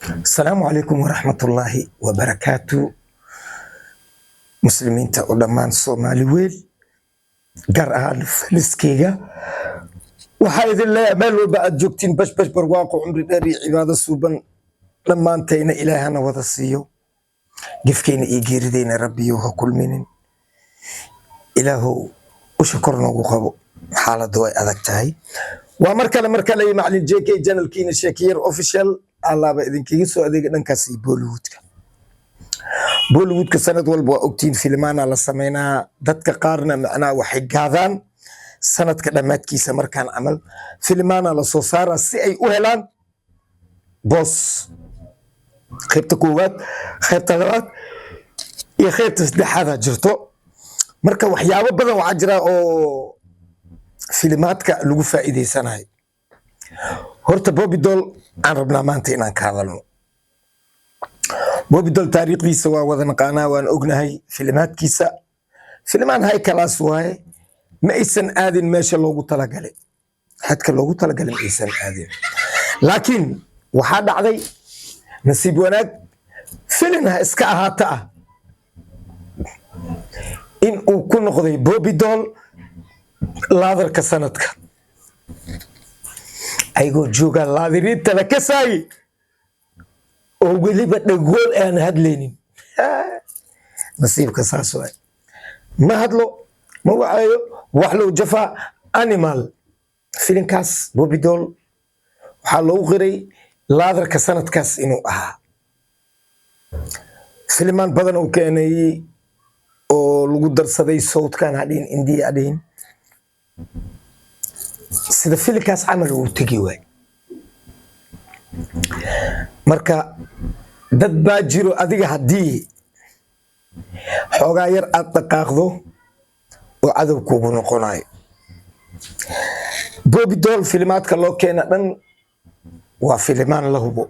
السلام عليكم ورحمة الله وبركاته. مسلمين تقدمان صومالي ويل قرآن فلسكيغا وحايد الله يعملوا بعد جوكتين بش برواقو عمري داري عبادة صوبا لما انتينا إلهنا وضسيو قفكين إيجير دين ربي وكل منين إلهو وشكرنا وقبو حالة دواء أذكتهي ومركلة معلن جيكي جانل كين الشاكير أوفيشال الله بإذن كيسو أذيك ننكسي بولوودك بولوودك سند والبا أكتين فيلمان على سمينا دادك قارنا معنا وحقاذان سند كدامات كيسا مركان عمل فيلمان على صوصارة سي أي أهلان بوس خيبت كوات خيبت غوات يا خيبت سدح هذا جرتو مركا وحيابا بدن وعجرا أو فيلماتك لغو فائدي سنهاي horta Bobby Doll aan rabnaa maanta inaan ka hadalno. Bobby Doll taariikhdiisa waa wada naqaanaa, waan ognahay filmaadkiisa. Filmaan hay kalaas waaye, ma aysan aadin meesha loogu talagalay. Xadka loogu talagalay ma aysan aadin. Laakiin waxaa dhacday nasiib wanaag filimha iska ahaata ah in uu ku noqday Bobby Doll laadarka sanadka. ayagoo jooga laadiriinta la kasay oo weliba dhagool aan hadlaynin nasiibka saas waay ma hadlo ma wacayo wax loo jafa animal filinkaas Bobby Doll waxaa loogu qiray laadarka sanadkaas inuu ahaa filimaan badan uu keenay oo lagu darsaday sawdkan hadhin indiya hadhin sida filinkaas camal uu tagi waay marka dad baa jiro adiga haddii xoogaa yar aad dhaqaaqdo oo cadow kugu noqonayo Bobby Doll filimaadka loo keena dhan waa filimaan la hubo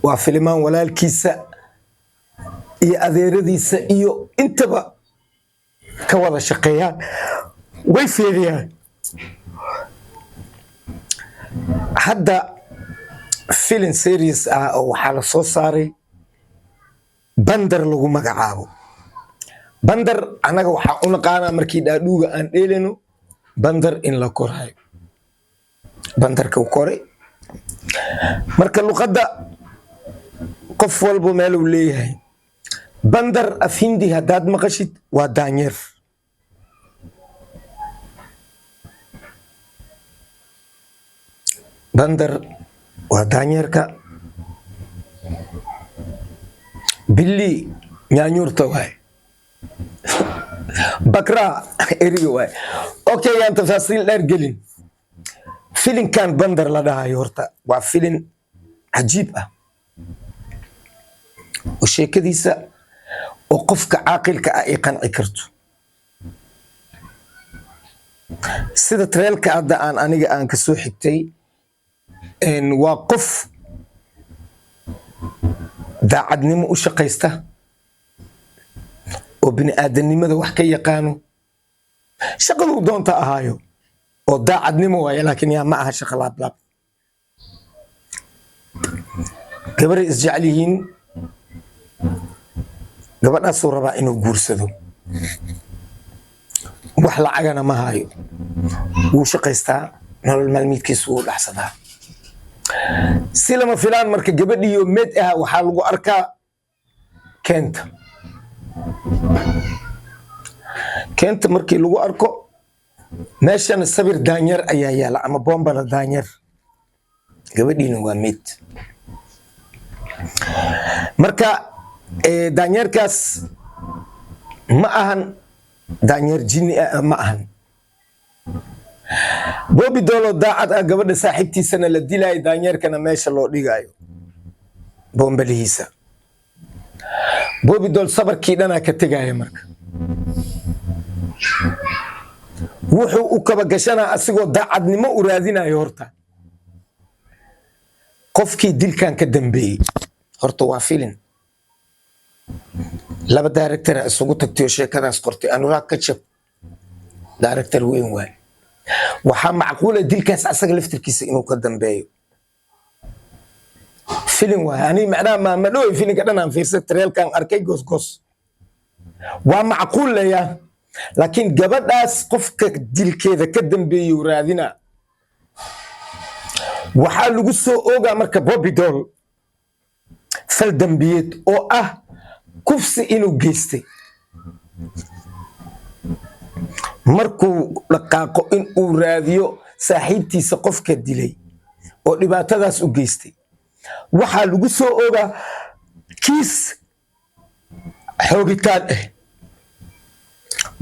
waa filimaan walaalkiisa iyo adeeradiisa iyo intaba ka wada shaqeeyaan way fiiriyaan hadda film series ah oo waxaa la soo saaray bandar lagu magacaabo bandar anaga waxaa u naqaanaa markii dhaadhuuga aan dheelino bandar in la korayo bandarka u koray marka luqadda qof walbo meel uu leeyahay bandar af hindi haddaad maqashid waa daanyeer bandar waa daanyeerka billi nyaanyuurta waay bakra eriga waay okay aan tafaasiil dheer gelin filinkan bandar la dhahayo horta waa filin cajiib ah oo sheekadiisa oo qofka caaqilka ah ay qanci karto sida trailka hadda aan aniga aan ka soo xigtay waa qof daacadnimo u shaqaysta oo bini'aadanimada wax ka yaqaano shaqadu doonta ahaayo oo daacadnimo waaye laakiin yaa ma aha shaqo laablaab gabaray isjecel yihiin gabadhaasuu rabaa inuu guursado wax lacagana ma hayo wuu shaqaystaa nolol maalmeedkiisu wuu dhaxsadaa si lama filaan marka gabadhiyo meed ah waxaa lagu arkaa keenta markii lagu arko meeshana sabir daanyeer ayaa yaala ama boombala daanyeer gabadhiina waa meed marka daanyeerkaas ma ahan daanyeer jinni ah ma ahan Bobby Doll daacad ah gabadha saaxiibtiisana la dilay daanyeerkana meesha loo dhigayo boombalihiisa Bobby Doll sabarkii dhana ka tagaya marka wuxuu u kaba gashanaa asigoo daacadnimo u raadinayo horta qofkii dilkan ka dambeeyay horta waa filin laba director isugu tagtay sheekadaas qortay Anurag Kashyap director weyn waay waxaa macquul ah dilkaas asaga laftirkiisa inuu ka dambeeyo فيلم يعني معناه ما لو فيلم كدنا في ستريل كان أركي جوس ومعقول يا لكن gabadhaas qofka dilkeeda ka dambeeyay raadina waxaa lagu soo oogaa marka Bobby Doll fal dambiyeed oo ah kufsi inuu geystay markuu dhaqaaqo in uu raadiyo saaxiibtiisa qofka dilay oo dhibaatadaas u geystay waxaa lagu soo oogaa kiis xoogitaan ah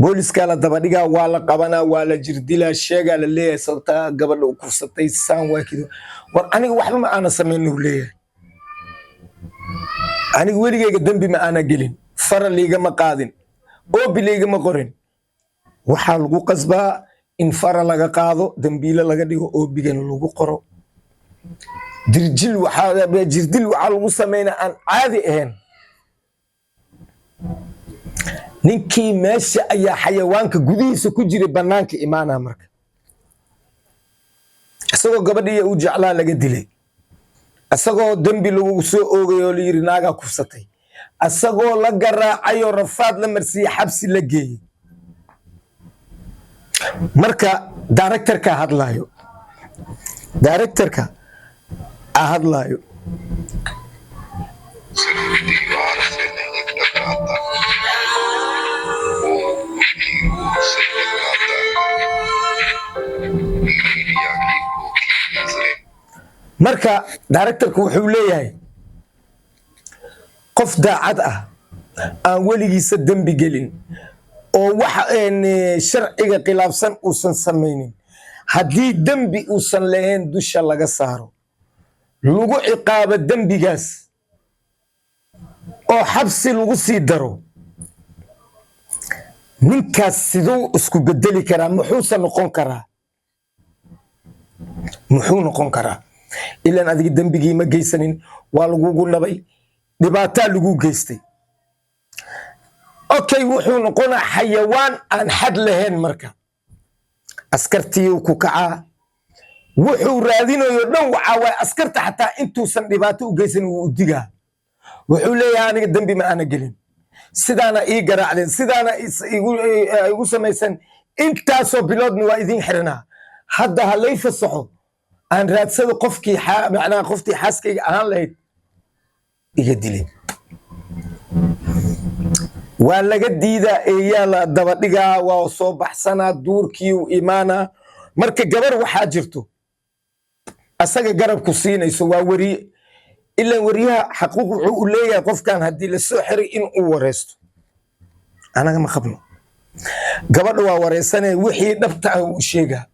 booliska la daba dhigaa waa la qabanaa waa la jirdilaa sheegaa la leeyahay sababta gabadha u kursatay saan waa kido war aniga waxba ma aana samayn uu leeyahay aniga weligeyga dambi ma aana gelin fara liigama qaadin oobi liigama qorin waxaa lagu qasbaa in fara laga qaado dambiile laga dhigo oobigana lagu qoro jirdil waxaa lagu sameynaa aan caadi ahayn ninkii meesha ayaa xayawaanka gudihiisa ku jiray banaanka imaanaa marka isagoo gabadhii uu jeclaa laga dilay isagoo dambi lagu soo oogay oo la yiri naaga kufsatay isagoo la garaacay oo rafaad la marsiiyay xabsi la geeyay marka directorka hadlaayo marka directorku wuxuu leeyahay qof daacad ah aan weligiisa dambi gelin oo waxa sharciga khilaafsan uusan samaynin haddii dambi uusan lahayn dusha laga saaro lagu ciqaabo dambigaas oo xabsi lagu sii daro ninkaas siduu isku bedeli karaa muxuu noqon karaa ilaan adiga dambigii ma geysanin waa lagugu nabay dhibaataa lagu geystay okay wuxuu noqonaa xayawaan aan xad lahayn marka askartii ku kacaa wuxuu raadinayo dhan waxaa waay askarta xataa intuusan dhibaato u geysan wuu u digaa wuxuu leeyahay aniga dambi ma aana gelin sidaana ii garaacdeen sidaana igu samaysan intaasoo biloodna waa idin xiranaa hadda ha lay fasaxo aan raadsado qofkii xaaskayga ahaan lahayd iga dilay waa laga diidaa eeyaa la daba dhigaa waa soo baxsanaa duurkii u imaanaa marka gabar waxaa jirto asaga garabku siinayso waa wariye ilaa wariyaha xaquuq wuxuu u leeyahay qofkan haddii la soo xiray in uu wareysto anaga ma qabno gabadha waa wareysanee wixii dhabta ah uu sheegaa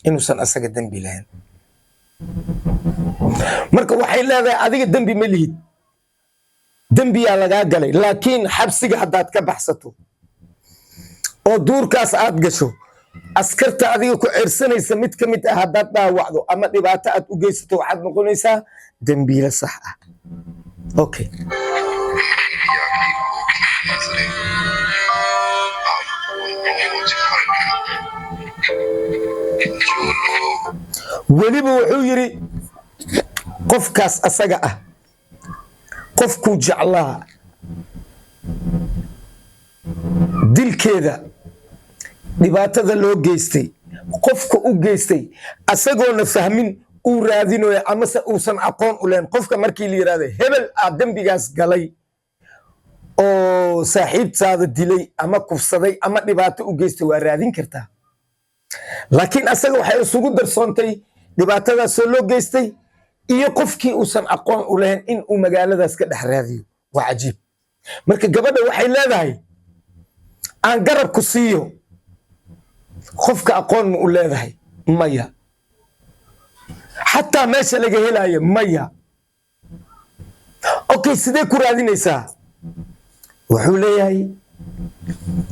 inuusan asaga dambi lahayn marka waxay leedahay adiga dambi ma lihid dambiyaa lagaa galay laakiin xabsiga haddaad ka baxsato oo duurkaas aad gasho askarta adiga ku ceersanaysa mid ka mid ah haddaad dhaawacdo ama dhibaato aad u geysato waxaad noqonaysaa dambiile sax ah okay weliba wuxuu yiri qofkaas asaga ah qofku jeclaa dilkeeda dhibaatada loo geystay qofka u geystay asagoona fahmin uu raadinayo ama se uusan aqoon u lahayn qofka markii la yiraahdo hebel aad dambigaas galay oo saaxiibtaada dilay ama kufsaday ama dhibaato u geystay waa raadin kartaa laakiin asaga waxay isugu darsoontay dhibaatadaasoo loo geystay iyo qofkii uusan aqoon u lahayn in uu magaaladaas ka dhex raadiyo waa cajiib marka gabadha waxay leedahay aan garab ku siiyo qofka aqoon ma u leedahay maya xataa meesha laga helayo maya okay sidee ku raadinaysaa wuxuu leeyahay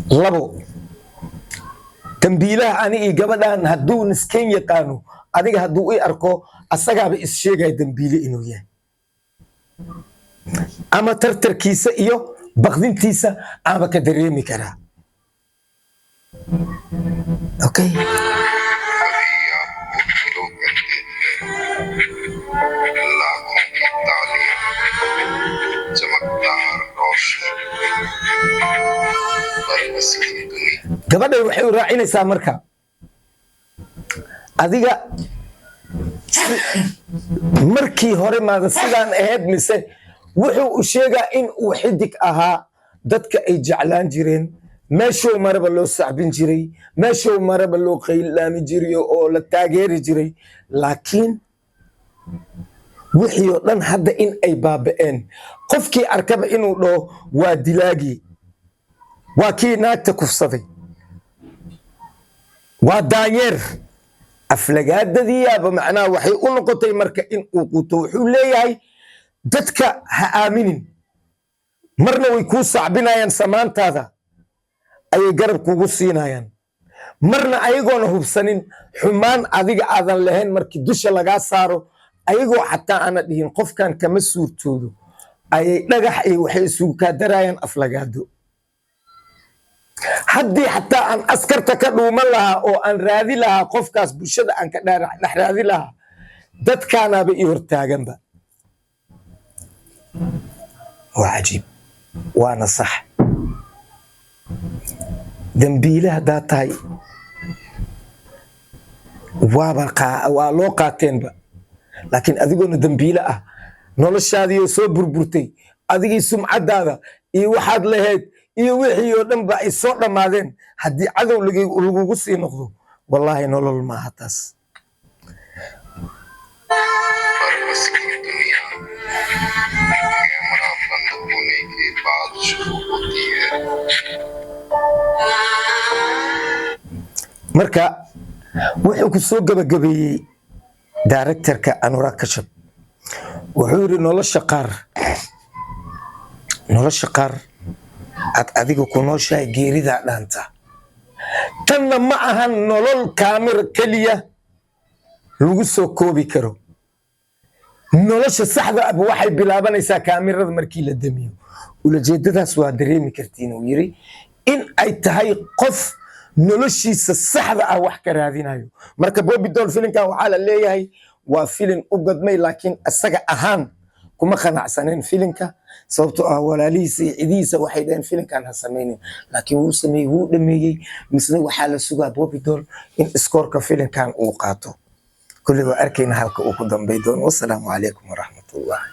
labo dambiilaha aniga gabadhan hadduu niskeen yaqaano adiga hadduu i arko asagaaba is sheegaya dambiile inuu yahay ama tartarkiisa iyo baqdintiisa aaba ka dareemi karaa okay gabadhay waxay u raacinaysaa marka adiga markii hore maada sidaan ahayd mise wuxuu u sheegaa in uu xidig ahaa dadka ay jeclaan jireen meeshuu maraba loo sacbin jiray meeshuu maraba loo qaylaami jiray oo la taageeri jiray laakiin wixii oo dhan hadda in ay baaba'een qofkii arkaba inuu dhaho waa dilaagii waa kii naagta kufsaday waa daanyeer aflagaadadiyaaba macnaha waxay u noqotay marka in uu quto wuxuu leeyahay dadka ha aaminin marna way kuu sacbinayaan samaantaada ayay garab kugu siinayaan marna ayagoona hubsanin xumaan adiga aadan lahayn markii dusha lagaa saaro ayagoo xataa aana dhihin qofkan kama suurtoodo ayay dhagax iyo waxay isugu kaa darayaan aflagaado haddii xataa aan askarta ka dhuuman lahaa oo aan raadi lahaa qofkaas bulshada aan ka dhex raadi lahaa dadkaanaaba ii hortaaganba waa cajiib waana sax dambiile haddaa tahay waa loo qaateenba laakiin adigoona dambiile ah noloshaadii oo soo burburtay adigii sumcadaada iyo waxaad lahayd iyo wixii oo dhan ba ay soo dhammaadeen haddii cadow lagugu sii noqdo wallaahi nolol maaha taas marka wuxuu ku soo gabagabeeyey directorka Anurag Kashyap wuxuu yiri nolosha qaar ad adiga ku nooshahay geerida dhaanta tanna ma ahan nolol kaamir kaliya lagu soo koobi karo nolosha saxda ah waxay bilaabanaysaa kaamirada markii la damiyo ulajeedadaas waa dareemi kartiin uu yiri in ay tahay qof noloshiisa saxda ah wax ka raadinayo marka Bobby Doll filimkan waxa la leeyahay waa filim u gadmay laakiin asaga ahaan kuma qanacsaneen filimka sababtoo ah walaalihiisa iyo cidiisa waxay dhaheen filimkan ha sameeynin laakiin wuu sameeyay wuu dhameeyay misna waxa la sugaa Bobby Doll in iskoorka filimkan uu qaato kulli waa arkayna halka uu ku dambeey doono. Wassalaamu calaykum waraxmatullahi.